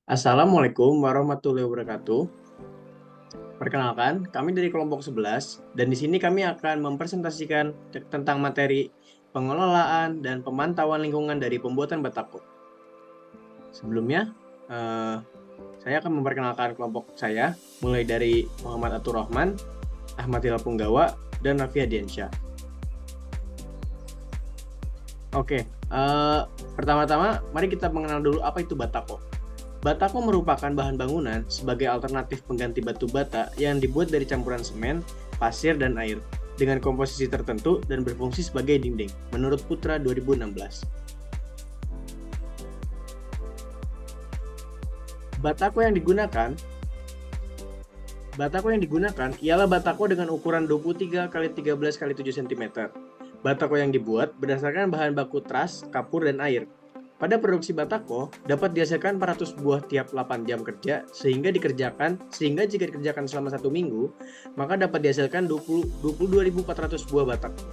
Assalamualaikum warahmatullahi wabarakatuh. Perkenalkan, kami dari kelompok 11 dan di sini kami akan mempresentasikan tentang materi pengelolaan dan pemantauan lingkungan dari pembuatan batako. Sebelumnya, saya akan memperkenalkan kelompok saya, mulai dari Muhammad Atur Rahman, Ahmad Hilal Punggawa, dan Raffi Hadiansyah. Oke, pertama-tama mari kita mengenal dulu apa itu batako. Batako merupakan bahan bangunan sebagai alternatif pengganti batu bata yang dibuat dari campuran semen, pasir, dan air dengan komposisi tertentu dan berfungsi sebagai dinding, menurut Putra 2016. Batako yang digunakan ialah batako dengan ukuran 23 x 13 x 7 cm. Batako yang dibuat berdasarkan bahan baku tras, kapur, dan air. Pada produksi batako, dapat dihasilkan 400 buah tiap 8 jam kerja, sehingga jika dikerjakan selama 1 minggu, maka dapat dihasilkan 22.400 buah batako.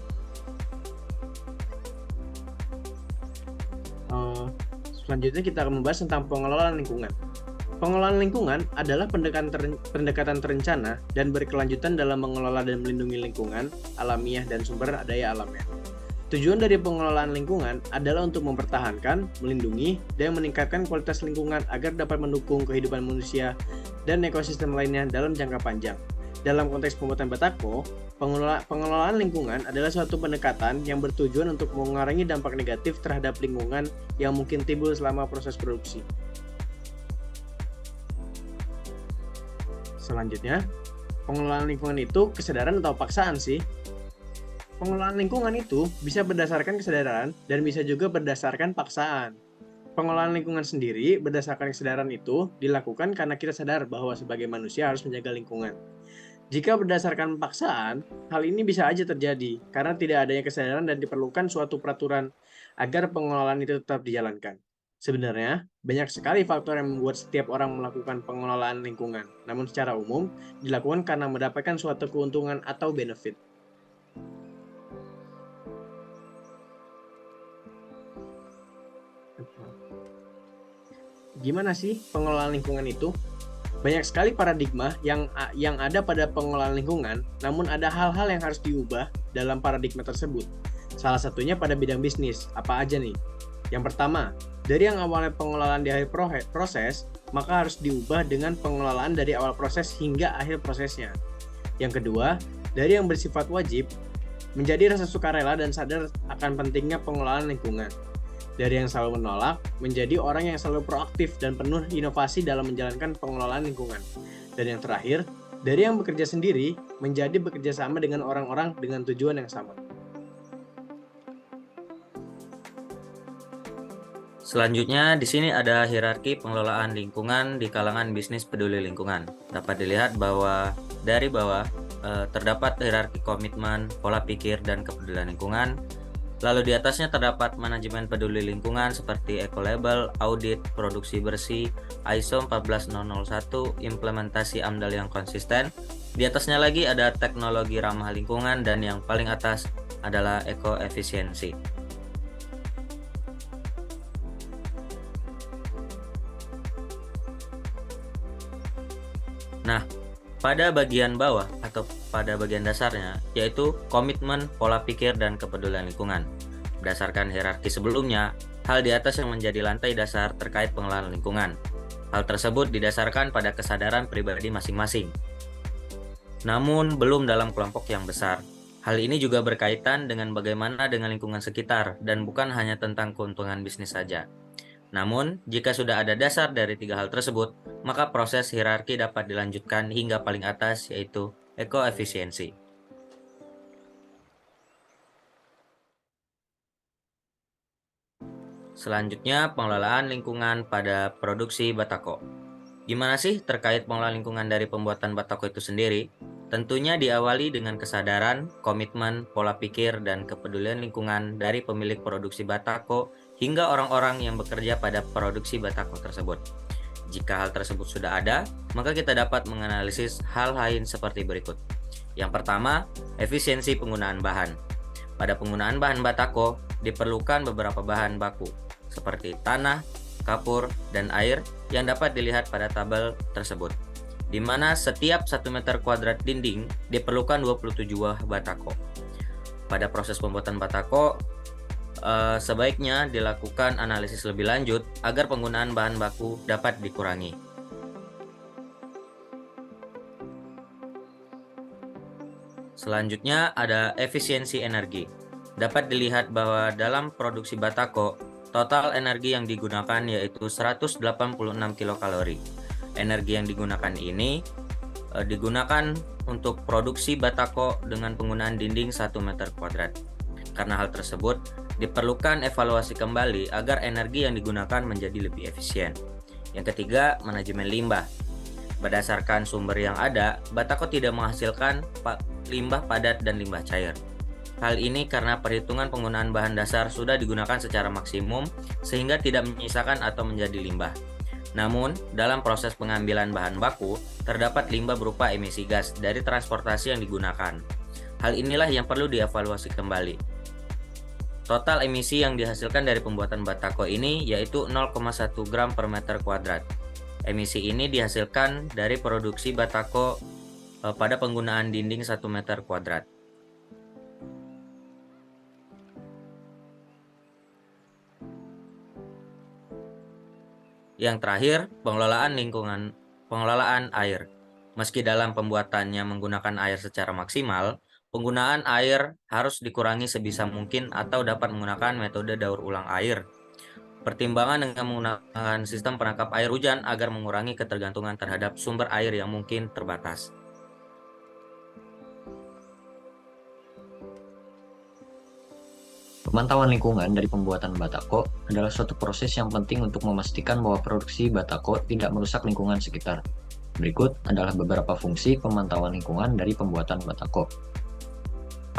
Selanjutnya kita akan membahas tentang pengelolaan lingkungan. Pengelolaan lingkungan adalah pendekatan terencana dan berkelanjutan dalam mengelola dan melindungi lingkungan alamiah dan sumber daya alamnya. Tujuan dari pengelolaan lingkungan adalah untuk mempertahankan, melindungi, dan meningkatkan kualitas lingkungan agar dapat mendukung kehidupan manusia dan ekosistem lainnya dalam jangka panjang. Dalam konteks pembuatan batako, pengelolaan lingkungan adalah suatu pendekatan yang bertujuan untuk mengurangi dampak negatif terhadap lingkungan yang mungkin timbul selama proses produksi. Selanjutnya, pengelolaan lingkungan itu kesadaran atau paksaan sih? Pengelolaan lingkungan itu bisa berdasarkan kesadaran dan bisa juga berdasarkan paksaan. Pengelolaan lingkungan sendiri berdasarkan kesadaran itu dilakukan karena kita sadar bahwa sebagai manusia harus menjaga lingkungan. Jika berdasarkan paksaan, hal ini bisa aja terjadi karena tidak adanya kesadaran dan diperlukan suatu peraturan agar pengelolaan itu tetap dijalankan. Sebenarnya, banyak sekali faktor yang membuat setiap orang melakukan pengelolaan lingkungan, namun secara umum dilakukan karena mendapatkan suatu keuntungan atau benefit. Gimana sih pengelolaan lingkungan itu? Banyak sekali paradigma yang ada pada pengelolaan lingkungan, namun ada hal-hal yang harus diubah dalam paradigma tersebut. Salah satunya pada bidang bisnis. Apa aja nih? Yang pertama, dari yang awalnya pengelolaan di akhir proses, maka harus diubah dengan pengelolaan dari awal proses hingga akhir prosesnya. Yang kedua, dari yang bersifat wajib, menjadi rasa sukarela dan sadar akan pentingnya pengelolaan lingkungan. Dari yang selalu menolak, menjadi orang yang selalu proaktif dan penuh inovasi dalam menjalankan pengelolaan lingkungan. Dan yang terakhir, dari yang bekerja sendiri, menjadi bekerja sama dengan orang-orang dengan tujuan yang sama. Selanjutnya, di sini ada hierarki pengelolaan lingkungan di kalangan bisnis peduli lingkungan. Dapat dilihat bahwa dari bawah terdapat hierarki komitmen, pola pikir, dan kepedulian lingkungan. Lalu di atasnya terdapat manajemen peduli lingkungan seperti eco-label, audit, produksi bersih, ISO 14001, implementasi AMDAL yang konsisten. Di atasnya lagi ada teknologi ramah lingkungan dan yang paling atas adalah eco-efisiensi. Nah, pada bagian bawah atau pada bagian dasarnya yaitu komitmen, pola pikir, dan kepedulian lingkungan. Berdasarkan hierarki sebelumnya, hal di atas yang menjadi lantai dasar terkait pengelolaan lingkungan. Hal tersebut didasarkan pada kesadaran pribadi masing-masing. Namun belum dalam kelompok yang besar. Hal ini juga berkaitan dengan bagaimana dengan lingkungan sekitar dan bukan hanya tentang keuntungan bisnis saja. Namun, jika sudah ada dasar dari 3 hal tersebut, maka proses hierarki dapat dilanjutkan hingga paling atas yaitu ekoefisiensi. Selanjutnya, pengelolaan lingkungan pada produksi batako. Gimana sih terkait pengelolaan lingkungan dari pembuatan batako itu sendiri? Tentunya diawali dengan kesadaran, komitmen, pola pikir, dan kepedulian lingkungan dari pemilik produksi batako hingga orang-orang yang bekerja pada produksi batako tersebut. Jika hal tersebut sudah ada, maka kita dapat menganalisis hal lain seperti berikut. Yang pertama, efisiensi penggunaan bahan. Pada penggunaan bahan batako, diperlukan beberapa bahan baku, seperti tanah, kapur, dan air yang dapat dilihat pada tabel tersebut, di mana setiap 1 meter kuadrat dinding diperlukan 27 buah batako. Pada proses pembuatan batako, sebaiknya dilakukan analisis lebih lanjut agar penggunaan bahan baku dapat dikurangi. Selanjutnya ada efisiensi energi. Dapat dilihat bahwa dalam produksi batako, total energi yang digunakan yaitu 186 kilokalori. Energi yang digunakan ini digunakan untuk produksi batako dengan penggunaan dinding 1 meter kuadrat. Karena hal tersebut, diperlukan evaluasi kembali agar energi yang digunakan menjadi lebih efisien. Yang ketiga, manajemen limbah. Berdasarkan sumber yang ada, batako tidak menghasilkan limbah padat dan limbah cair. Hal ini karena perhitungan penggunaan bahan dasar sudah digunakan secara maksimum sehingga tidak menyisakan atau menjadi limbah. Namun, dalam proses pengambilan bahan baku, terdapat limbah berupa emisi gas dari transportasi yang digunakan. Hal inilah yang perlu dievaluasi kembali. Total emisi yang dihasilkan dari pembuatan batako ini yaitu 0,1 gram per meter kuadrat. Emisi ini dihasilkan dari produksi batako pada penggunaan dinding 1 meter kuadrat. Yang terakhir, pengelolaan air. Meski dalam pembuatannya menggunakan air secara maksimal, penggunaan air harus dikurangi sebisa mungkin atau dapat menggunakan metode daur ulang air. Pertimbangan dengan menggunakan sistem penangkap air hujan agar mengurangi ketergantungan terhadap sumber air yang mungkin terbatas. Pemantauan lingkungan dari pembuatan batako adalah suatu proses yang penting untuk memastikan bahwa produksi batako tidak merusak lingkungan sekitar. Berikut adalah beberapa fungsi pemantauan lingkungan dari pembuatan batako.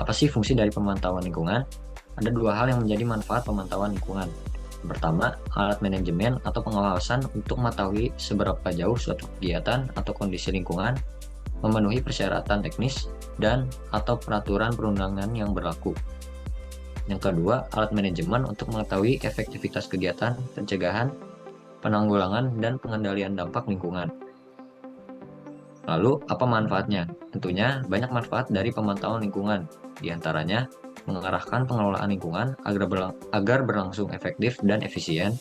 Apa sih fungsi dari pemantauan lingkungan? Ada dua hal yang menjadi manfaat pemantauan lingkungan. Pertama, alat manajemen atau pengawasan untuk mengetahui seberapa jauh suatu kegiatan atau kondisi lingkungan memenuhi persyaratan teknis dan atau peraturan perundangan yang berlaku. Yang kedua, alat manajemen untuk mengetahui efektivitas kegiatan, pencegahan, penanggulangan, dan pengendalian dampak lingkungan. Lalu, apa manfaatnya? Tentunya banyak manfaat dari pemantauan lingkungan, di antaranya mengarahkan pengelolaan lingkungan agar berlangsung efektif dan efisien,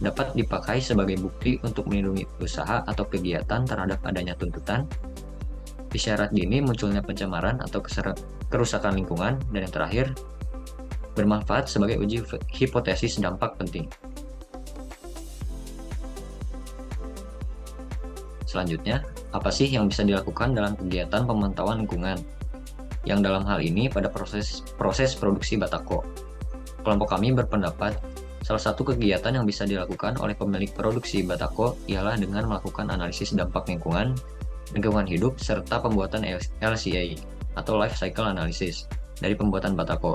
dapat dipakai sebagai bukti untuk melindungi usaha atau kegiatan terhadap adanya tuntutan, isyarat dini munculnya pencemaran atau kerusakan lingkungan, dan yang terakhir, bermanfaat sebagai uji hipotesis dampak penting. Selanjutnya, apa sih yang bisa dilakukan dalam kegiatan pemantauan lingkungan? Yang dalam hal ini pada proses produksi batako. Kelompok kami berpendapat, salah satu kegiatan yang bisa dilakukan oleh pemilik produksi batako ialah dengan melakukan analisis dampak lingkungan hidup, serta pembuatan LCA atau Life Cycle Analysis dari pembuatan batako.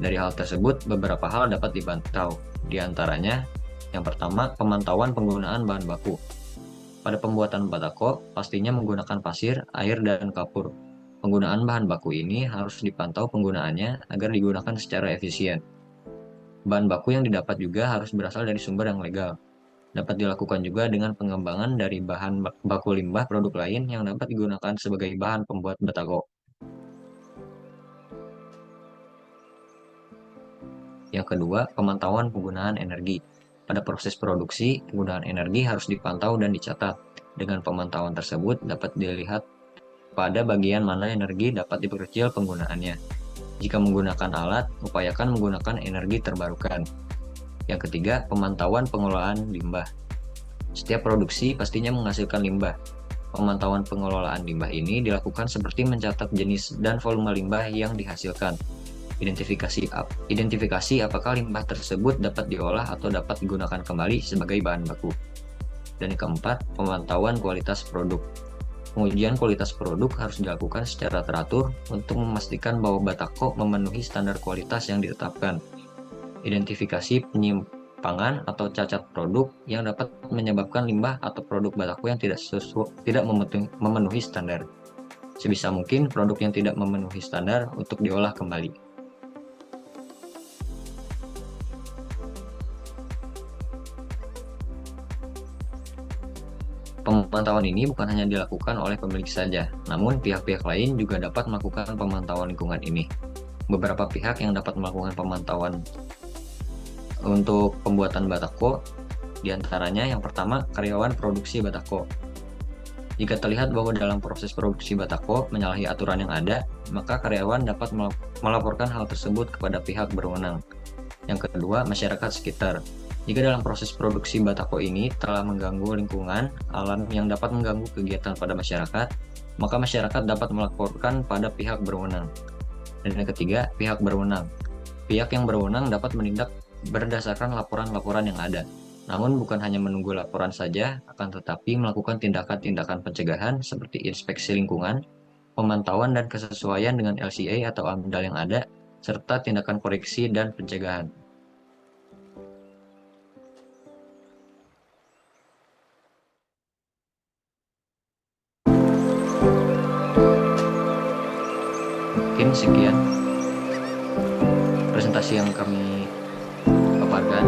Dari hal tersebut, beberapa hal dapat dipantau. Di antaranya, yang pertama, pemantauan penggunaan bahan baku. Pada pembuatan batako, pastinya menggunakan pasir, air, dan kapur. Penggunaan bahan baku ini harus dipantau penggunaannya agar digunakan secara efisien. Bahan baku yang didapat juga harus berasal dari sumber yang legal. Dapat dilakukan juga dengan pengembangan dari bahan baku limbah produk lain yang dapat digunakan sebagai bahan pembuat batako. Yang kedua, pemantauan penggunaan energi. Pada proses produksi, penggunaan energi harus dipantau dan dicatat. Dengan pemantauan tersebut dapat dilihat pada bagian mana energi dapat diperkecil penggunaannya. Jika menggunakan alat, upayakan menggunakan energi terbarukan. Yang ketiga, pemantauan pengelolaan limbah. Setiap produksi pastinya menghasilkan limbah. Pemantauan pengelolaan limbah ini dilakukan seperti mencatat jenis dan volume limbah yang dihasilkan. Identifikasi apakah limbah tersebut dapat diolah atau dapat digunakan kembali sebagai bahan baku. Dan yang keempat, pemantauan kualitas produk. Pengujian kualitas produk harus dilakukan secara teratur untuk memastikan bahwa batako memenuhi standar kualitas yang ditetapkan. Identifikasi penyimpangan atau cacat produk yang dapat menyebabkan limbah atau produk batako yang tidak memenuhi standar. Sebisa mungkin produk yang tidak memenuhi standar untuk diolah kembali. Pemantauan ini bukan hanya dilakukan oleh pemilik saja, namun pihak-pihak lain juga dapat melakukan pemantauan lingkungan ini. Beberapa pihak yang dapat melakukan pemantauan untuk pembuatan batako, diantaranya yang pertama karyawan produksi batako. Jika terlihat bahwa dalam proses produksi batako menyalahi aturan yang ada, maka karyawan dapat melaporkan hal tersebut kepada pihak berwenang. Yang kedua, masyarakat sekitar. Jika dalam proses produksi batako ini telah mengganggu lingkungan alam yang dapat mengganggu kegiatan pada masyarakat, maka masyarakat dapat melaporkan pada pihak berwenang. Dan yang ketiga, pihak berwenang. Pihak yang berwenang dapat menindak berdasarkan laporan-laporan yang ada. Namun bukan hanya menunggu laporan saja, akan tetapi melakukan tindakan-tindakan pencegahan seperti inspeksi lingkungan, pemantauan dan kesesuaian dengan LCA atau AMDAL yang ada, serta tindakan koreksi dan pencegahan. Mungkin sekian presentasi yang kami paparkan.